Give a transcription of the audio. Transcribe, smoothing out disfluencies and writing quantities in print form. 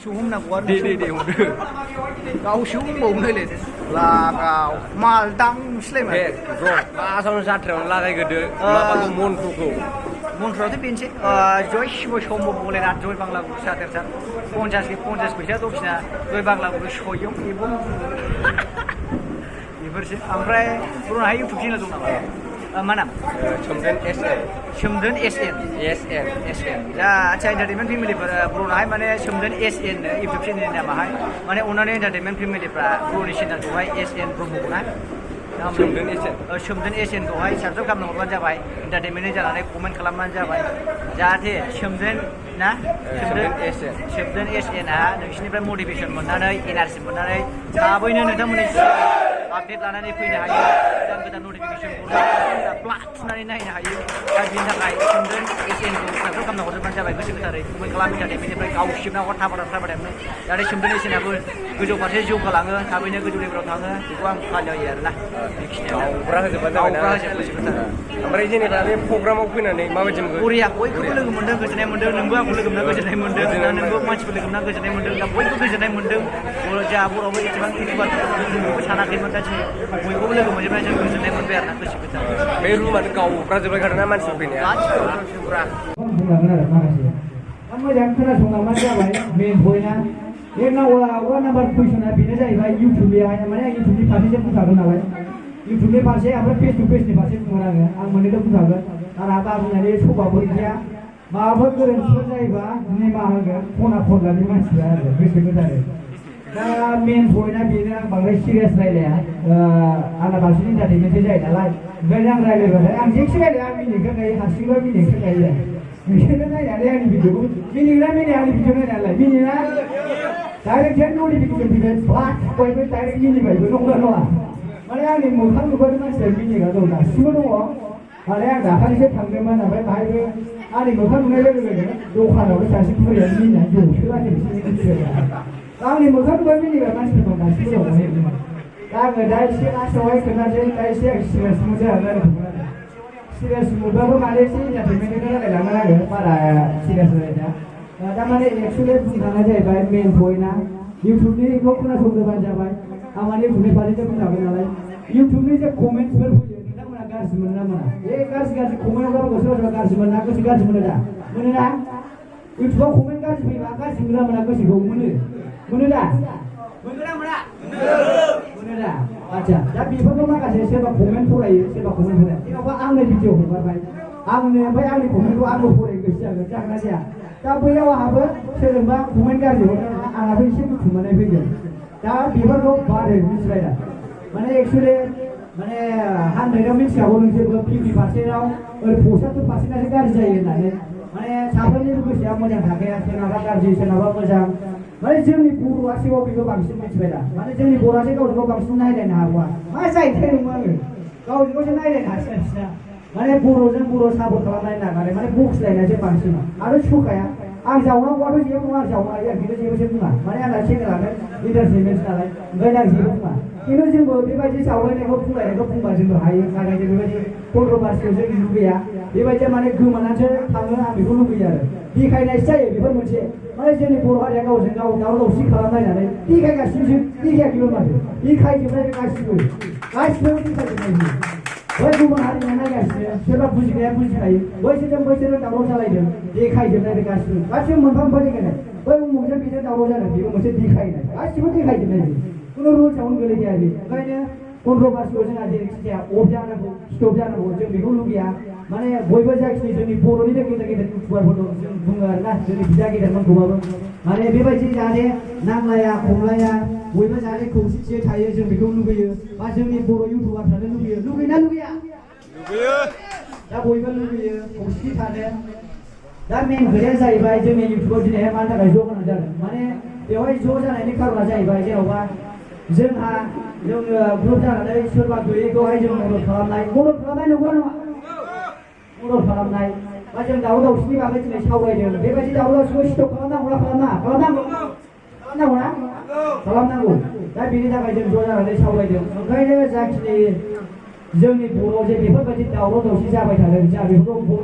हमनांगौ आरो दे हमदो गावसो हमबावनोलै लागाव मालदां सिलायबाय र' फार्स्टआवनो जाथ्रायावनो लागायग्रोदो माबाखौ मन्थ्रआथ' बेनोसै जय शिव शम्भ भोलेनाथ जय बांला गुरसा देरसा 50 फैसा दक्षिणा जय बांला गुरु सयं एबं बेफोरसो ओमफ्राय बर'ना इउटुब चेनेल दं नामा मा नाम सोमदोन SN दा आच्छा एन्टारटेनमेन्ट फेमिलिफोर बर'नाहाय माने सोमदोन SN इउटुब चेनेलनि नामाहाय माने अननानै एन्टारटेनमेन्ट फेमिलिफ्रा बर'नि चेनेलखौहाय SN ब्रह्मखौ ना सोमदोन SN खौहाय साबसक्राइब खालामना हरबानो जाबाय एन्टारटेनमेन्टनि जानानै कमेन्ट खालामबानो जाबाय जाहाथे सोमदोन SN आ नोंसिनिफ्राय मटिभेसन मोननानै एनार्जि मोननानै थाबैनो नोंथांमोननि आपडेट लानानै फैनो हायो गोदान नटिफिकेसन प्लाट थुनानै नायनो हायो दा बिनि थाखाय सोमदोन SN खौ साबसक्राइब खालामना हरजोबबानो जाबाय गोसो गोथारै कमेन्ट खालामनो जाहाथे बेनिफ्राय गावसिबना हर थाबादानो जाहाथे सोमदोन SN आबो गोजौ फारसे जौगालाङो थाबैनो गोजौ लेभेलाव थाङो बेखौ आं फालियो आरोना गावब्रा होजोबबानो जाबाय ओमफ्राय जेनेबा बे प्रग्रामाव फैनानै माबायदि मोनगोन बरिया बयखौबो लोगो मोनदों गोजोननाय मोनदों नोंबो आंखौ लोगो मोनना गोजोननाय मोनदों नोंबो मानसिफोर लोगो मोनना गोजोननाय मोनदों दा बयबो गोजोननाय मोनदों जा बर'आवबो एसेबां इउटुबार बयबो सानाखैमोन दा दिनै बयखौबो लोगो मोनजोबनाय जों गोजोननाय मोनबाय आरोना गोसो गोथार बे रुमानो गावब्रा जोबलायखादों ना मानसिफोर फैनाया गासिबो बुंलांगोन आरो माखासे मोजां खोनासंलांबानो जाबाय मेन पइन्टआ बे नाम्बार कुइसना बेनो जाहैबाय इउटुबनिहाय माने आं इउटुबनि फारसेसो बुंखागोन नालाय इउटुबनि फारसे ओमफ्राय फेस टु फेसनि फारसे बुंगोन आं मोननैल' बुंखागोन आंहा बाबुनानै सभाबो गैया माबाफोर गोरोन्थिफोर जायोबा निमाहा होगोन खना खनलानि मानसिफ्रा आरो गोसो गोथारै दा मेन पइन्टआ बेनो आं बांद्राय सिरियास रायलाया आंना बांसिन एन्टारटेनमेन्टसो जायो नालाय ओंखायनो आं रायलायबाथाय आं जेखि रायलाया आं मिनिखायो हारसिंबा मिनिखायो बिसोरनो नायनानै आंनि भिडिअखौ मिनिग्रा मिनिया आंनि भिडिअ नायनानै मिनिया डाइरेक्ट जेन नटिफिकेसन फैबाय फ्लाट बयबो डाइरेक्ट मिनिबायबो नंगौना नङा माने आंनि मोखां नुबानो मानसिया मिनिग्रा दं दासिमबो दङ माने आं दाखालिसो थांदोंमोन ओमफ्राय बाहायबो आंनि मोखां नुनाय लोगो लोगो दखानावबो सासे बुरैया मिनिनानै जसोलासै बिसोरनि मिथिबाय आंनि मोखां नुबाय मिनिग्रा मानसिफोर दं दासिमबो दङ दा आङो दा एसे लास्टआवहाय खोन्थासै दा एसे आं सिरियास मुड जागोन आरो सिरियास मुडबाबो माने एसे एन्टारटेनमेन्टखौ रायलायलांगोन आरो बारा सिरियास रायलायना दामाने एक्सुवेलि बुंनो थांनाय जाहैबाय मेन पइन्टआ इउटुबनिखौ खोनासंग्रोबानो जाबाय आं माने इउटुबनि फारसेसो बुंखागोन नालाय इउटुबनि जे कमेन्टसफोर फैयो नोंथांमोना गाज्रि मोनो ना मोना बे गाज्रि कमेन्टआव गावखौ सोरबा गाज्रि मोना गोसो गाज्रि मोनो दा मोनोना इउटुबाव कमेन्ट गाज्रि फैबा गाज्रि मोना मोना गोसोखौ मोनो दा मोनो दा आच्छा दा बेफोरखौ माखासे सोरबा कमेन्ट फरायो सोरबा कमेन्ट फराया जेन'बा आंनो भिडिअ हगारबाय आंनो ओमफ्राय आंनि कमेन्टखौ आंबो फरायनो गोसो जागोन ना जाया दा बैयाव आंहाबो सोरजोंबा कमेन्ट गाज्रि हरदों आंहाबो एसे दुखु मोननाय फैगोन दा बेफोरखौ बारो मिथिबाय दा माने एक्सुवेलि माने 100आव मिथिखागौ नोंसोरबो 50%आव ओरै 75%आसो गाज्रि जायो होननानै माने साफ्रोमनिबो गोसोआ मोजां थाखाया सोरनाबा गाज्रि सोरनाबा मोजां माने जोंनि बर'आसो बेखौ बांसिन मिथिबाय दा माने जोंनि बर'आसो गावजों गाव बांसिन नायलायनो हागौआ मा जाहैथाय नङा आङो गावजों गावसो नायलायनो हासिना माने बर'जों बर' सापर्ट खालामनाय नागारै माने बखिलायनायसो बांसिन आरो सुखाया आं जावनांगौआथ' जेबो नङा आं जावनो हायो आं खिन्थु जेबो बुङा माने आंना चेनेलानो इन्टारटेनमेन्ट नालाय ओंखायनो आं जेबो बुङा खिन्थु जोंबो बेबायदि जावलायनायखौ बुंलायनायखौ बुंबा जोंबो हायो नाथाय जों बेबायदि कन्ट्रभार्सिखौ जों लुबैया बेबायदिया माने गोमानानैसो थाङो आं बेखौ लुबैयो आरो देखायनायसो जायो बेफोर मोनसे माने जोंनि बर' हारिया गावजों गाव दावराव दावसि खालामलायनानै देखायगासिनोसो देखायाखैबो माथो देखायजोबनाय गासिबो देखायजोबनाय बै गुबुन हारिया नायगासिनो सोरबा बुजिनाया बुजिखायो बैसोरजों दावराव जालायदों देखायजोबनाय बे गासिबो मोनफा मोनफा देखायनाय बै उमुखजों बेजों दावराव जादों बेबो मोनसे देखायनाय गासिबो देखायजोबनाय खुनु रुल्सआवनो गोलैया बे ओंखायनो कन्ट्रभार्सिखौ जोंहा जेरैखि जाया अफ जानांगौ स्टप जानांगौ जों बेखौ लुबैया माने बयबो जाखिनि जोंनि बर'निनो गेदेर गेदेर इउटुबारफोर दं जों बुङो आरोना जोंनि बिदा गेदेरमोनखौबाबो माने बेबायदि जाहाथे नांलाया खमलाया बयबो जाहाथे खौसेथियै थायो जों बेखौ लुबैयो बा जोंनि बर' इउटुबारफ्रानो लुबैयोना लुबैया दा बयबो लुबैयो खौसेथि थानो दा मेन खोथाया जाहैबाय जोंनि इउटुबाव दिनैहाय मानि थाखाय ज' गोनां जादों माने बेवहाय ज' जानायनि खारना जाहैबाय जेन'बा जोङो ग्रुप जानानै सोरबा गैयैखौहाय जों मदद खालामनाय नंगौ नङा मदद खालामनाय बा जों दावराव दावसिनि बागै दिनै सावरायदों बेबायदि दावराव दावसिखौ स्टप खालामनांगौना खालामनांगौ दा बेनि थाखाय जों ज' जानानै सावरायदों ओंखायनो जाखिनि जोंनि बर' जे बेफोरबायदि दावराव दावसि जाबाय थादों जा बेफोरखौ